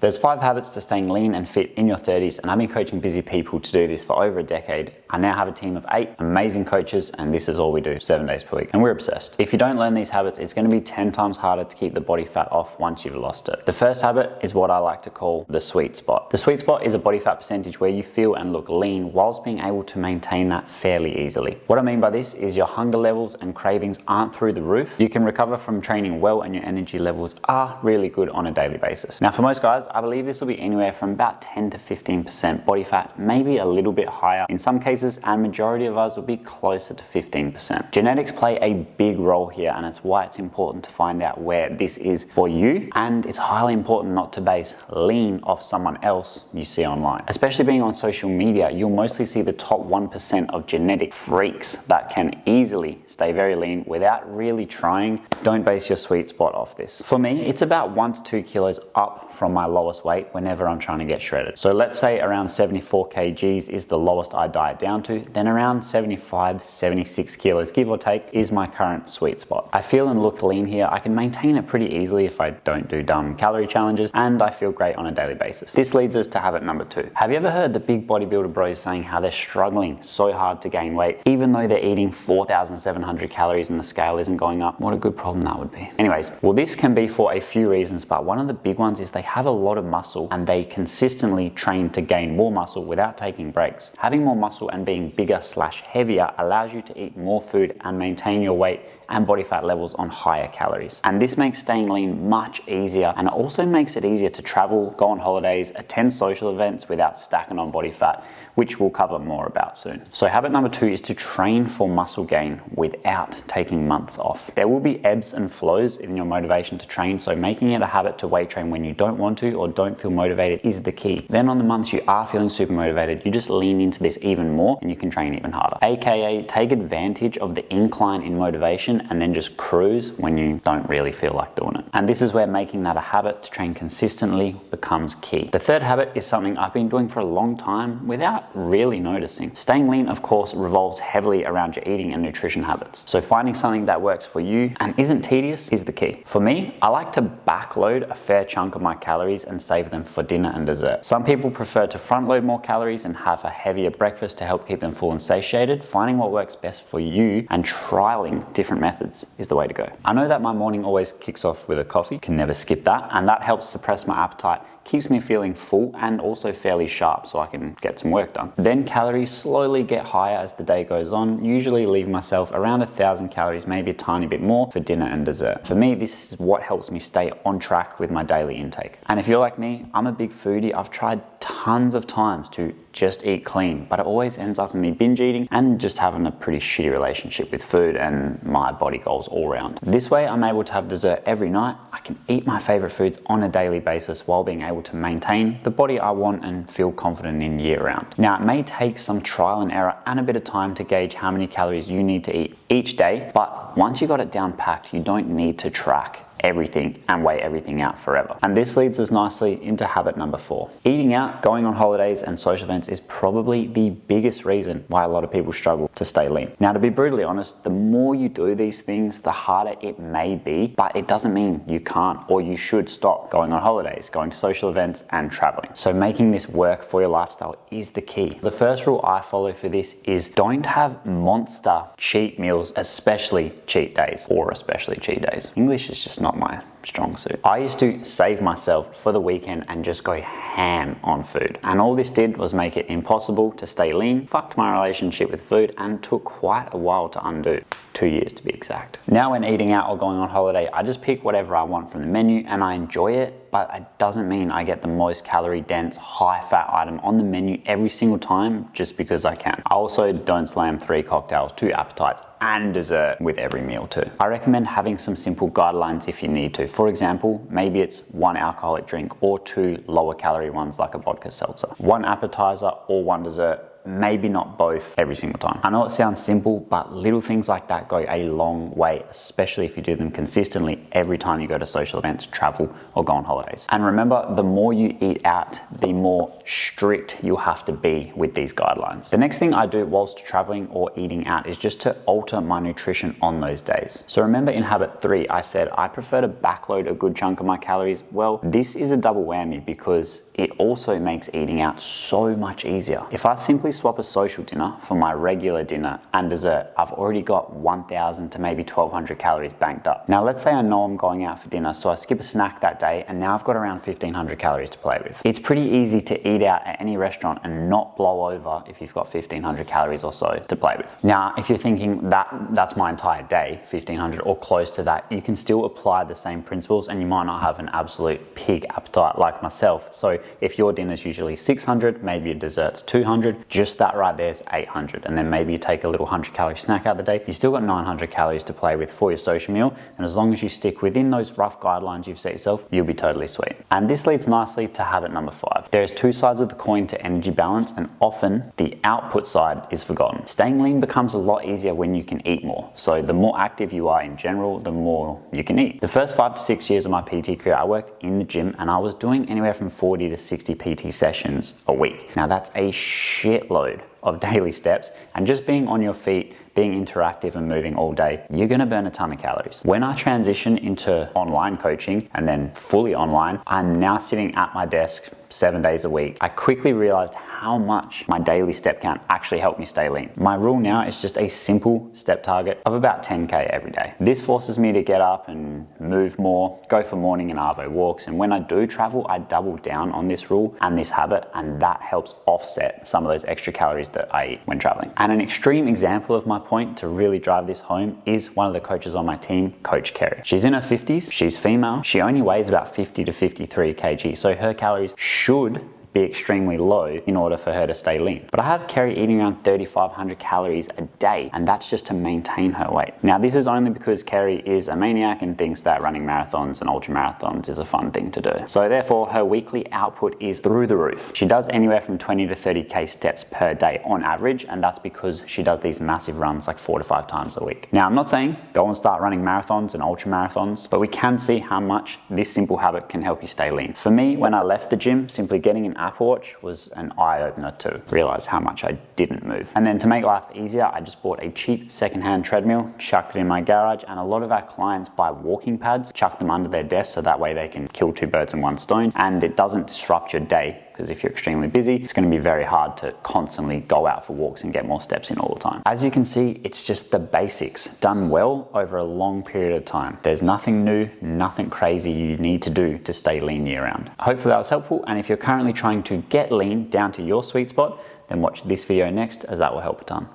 There's 5 habits to staying lean and fit in your 30s, and I've been coaching busy people to do this for over a decade. I now have a team of 8 amazing coaches, and this is all we do 7 days per week, and we're obsessed. If you don't learn these habits, it's going to be 10 times harder to keep the body fat off once you've lost it. The first habit is what I like to call the sweet spot. The sweet spot is a body fat percentage where you feel and look lean whilst being able to maintain that fairly easily. What I mean by this is your hunger levels and cravings aren't through the roof. You can recover from training well, and your energy levels are really good on a daily basis. Now, for most guys, I believe this will be anywhere from about 10 to 15% body fat, maybe a little bit higher in some cases, and majority of us will be closer to 15%. Genetics play a big role here, and it's why it's important to find out where this is for you, and it's highly important not to base lean off someone else you see online. Especially being on social media, you'll mostly see the top 1% of genetic freaks that can easily stay very lean without really trying. Don't base your sweet spot off this. For me, it's about 1 to 2 kilos up from my lowest weight whenever I'm trying to get shredded. So let's say around 74 kgs is the lowest I diet down to, then around 75, 76 kilos, give or take, is my current sweet spot. I feel and look lean here. I can maintain it pretty easily if I don't do dumb calorie challenges, and I feel great on a daily basis. This leads us to habit number 2. Have you ever heard the big bodybuilder bros saying how they're struggling so hard to gain weight, even though they're eating 4,700 calories and the scale isn't going up? What a good problem that would be. Anyways, well, this can be for a few reasons, but one of the big ones is they have a lot of muscle and they consistently train to gain more muscle without taking breaks. Having more muscle and being bigger / heavier allows you to eat more food and maintain your weight and body fat levels on higher calories. And this makes staying lean much easier, and it also makes it easier to travel, go on holidays, attend social events without stacking on body fat, which we'll cover more about soon. So habit number 2 is to train for muscle gain without taking months off. There will be ebbs and flows in your motivation to train, so making it a habit to weight train when you don't want to or don't feel motivated is the key. Then on the months you are feeling super motivated, you just lean into this even more and you can train even harder. AKA take advantage of the incline in motivation and then just cruise when you don't really feel like doing it. And this is where making that a habit to train consistently becomes key. The third habit is something I've been doing for a long time without really noticing. Staying lean, of course, revolves heavily around your eating and nutrition habits. So finding something that works for you and isn't tedious is the key. For me, I like to backload a fair chunk of my calories and save them for dinner and dessert. Some people prefer to front load more calories and have a heavier breakfast to help keep them full and satiated. Finding what works best for you and trialing different methods is the way to go. I know that my morning always kicks off with a coffee, can never skip that, and that helps suppress my appetite, keeps me feeling full and also fairly sharp so I can get some work done. Then calories slowly get higher as the day goes on, usually leave myself around 1,000 calories, maybe a tiny bit more for dinner and dessert. For me, this is what helps me stay on track with my daily intake. And if you're like me, I'm a big foodie. I've tried tons of times to just eat clean, but it always ends up in me binge eating and just having a pretty shitty relationship with food and my body goals all around. This way, I'm able to have dessert every night. I can eat my favorite foods on a daily basis while being able to maintain the body I want and feel confident in year round. Now, it may take some trial and error and a bit of time to gauge how many calories you need to eat each day, but once you got it down packed, you don't need to track everything and weigh everything out forever. And this leads us nicely into habit number 4. Eating out, going on holidays and social events is probably the biggest reason why a lot of people struggle to stay lean. Now, to be brutally honest, the more you do these things, the harder it may be, but it doesn't mean you can't or you should stop going on holidays, going to social events and traveling. So making this work for your lifestyle is the key. The first rule I follow for this is don't have monster cheat meals, especially cheat days. English is just not my strong suit. I used to save myself for the weekend and just go ham on food. And all this did was make it impossible to stay lean, fucked my relationship with food, and took quite a while to undo. 2 years to be exact. Now when eating out or going on holiday, I just pick whatever I want from the menu and I enjoy it, but it doesn't mean I get the most calorie dense, high fat item on the menu every single time just because I can. I also don't slam 3 cocktails, 2 appetizers, and dessert with every meal too. I recommend having some simple guidelines if you need to. For example, maybe it's 1 alcoholic drink or 2 lower calorie ones like a vodka seltzer, 1 appetizer or 1 dessert, maybe not both every single time. I know it sounds simple, but little things like that go a long way, especially if you do them consistently every time you go to social events, travel, or go on holidays. And remember, the more you eat out, the more strict you'll have to be with these guidelines. The next thing I do whilst traveling or eating out is just to alter my nutrition on those days. So remember in habit 3, I said I prefer to backload a good chunk of my calories. Well, this is a double whammy because it also makes eating out so much easier. If I simply swap a social dinner for my regular dinner and dessert, I've already got 1,000 to maybe 1,200 calories banked up. Now let's say I know I'm going out for dinner, so I skip a snack that day and now I've got around 1,500 calories to play with. It's pretty easy to eat out at any restaurant and not blow over if you've got 1,500 calories or so to play with. Now, if you're thinking that's my entire day, 1,500 or close to that, you can still apply the same principles and you might not have an absolute pig appetite like myself. So if your dinner's usually 600, maybe your dessert's 200, just that right there is 800. And then maybe you take a little 100-calorie snack out of the day, you still got 900 calories to play with for your social meal. And as long as you stick within those rough guidelines you've set yourself, you'll be totally sweet. And this leads nicely to habit number 5. There's two sides of the coin to energy balance, and often the output side is forgotten. Staying lean becomes a lot easier when you can eat more. So the more active you are in general, the more you can eat. The first 5 to 6 years of my PT career, I worked in the gym and I was doing anywhere from 40 to 60 PT sessions a week. Now that's a shitload of daily steps, and just being on your feet, being interactive and moving all day, you're gonna burn a ton of calories. When I transitioned into online coaching and then fully online, I'm now sitting at my desk 7 days a week. I quickly realized how much my daily step count actually helped me stay lean. My rule now is just a simple step target of about 10K every day. This forces me to get up and move more, go for morning and arvo walks, and when I do travel, I double down on this rule and this habit, and that helps offset some of those extra calories that I eat when traveling. And an extreme example of my point to really drive this home is one of the coaches on my team, Coach Kerry. She's in her 50s, she's female, she only weighs about 50 to 53 kg, so her calories should be extremely low in order for her to stay lean. But I have Kerry eating around 3,500 calories a day, and that's just to maintain her weight. Now, this is only because Kerry is a maniac and thinks that running marathons and ultra marathons is a fun thing to do. So therefore, her weekly output is through the roof. She does anywhere from 20 to 30K steps per day on average, and that's because she does these massive runs like 4 to 5 times a week. Now, I'm not saying go and start running marathons and ultra marathons, but we can see how much this simple habit can help you stay lean. For me, when I left the gym, simply getting an Apple Watch was an eye-opener to realize how much I didn't move. And then to make life easier, I just bought a cheap secondhand treadmill, chucked it in my garage, and a lot of our clients buy walking pads, chuck them under their desk so that way they can kill 2 birds in 1 stone, and it doesn't disrupt your day. Because if you're extremely busy, it's going to be very hard to constantly go out for walks and get more steps in all the time. As you can see, it's just the basics done well over a long period of time. There's nothing new, nothing crazy you need to do to stay lean year round. Hopefully that was helpful, and if you're currently trying to get lean down to your sweet spot, then watch this video next, as that will help a ton.